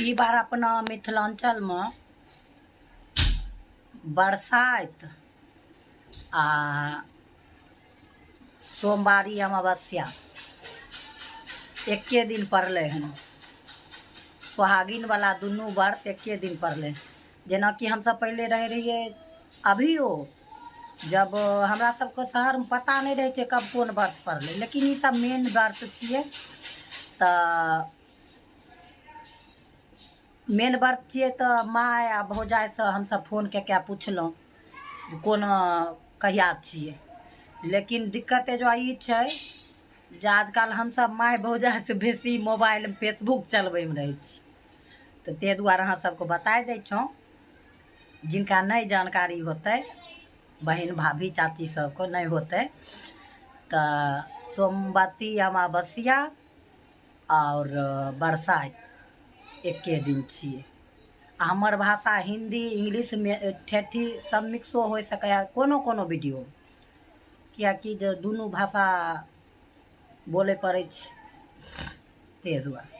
ई बार अपना मिथिलांचल में बरसाइत आ सोमवारी अमावस्या एके दिन पड़ले हन। सुहागिन वाला दुनू व्रत एके दिन पड़ले। जेना कि हम सब पहले रहे रहिए, अभियो जब हमरा सबके शहर में पता नहीं रहे कब कौन व्रत पड़ले, लेकिन ये सब मेन व्रत छिए। तो मेन व्रत छिए तो माँ आ भौजाई से हम सब फोन के पूछलौं कौन कहिया छिए। लेकिन दिक्कत जो ई छै जे आजकल हम सब माय भौजाई से बेसी मोबाइल में फेसबुक चलबे में रहे छी, तो ते दुआरे अहाँ सबको बताय दै छौं। जिनका नहीं जानकारी होते, बहन भाभी चाची सबको नहीं होते, तो सोमवती अमावस्या और बरसाइत एके दिन छिए। हमर भाषा हिंदी इंग्लिश में ठेठी सब मिक्सो हो सके कोनो कोनो वीडियो, क्या कि जो दुनू भाषा बोले पड़े छै ते दुआरे।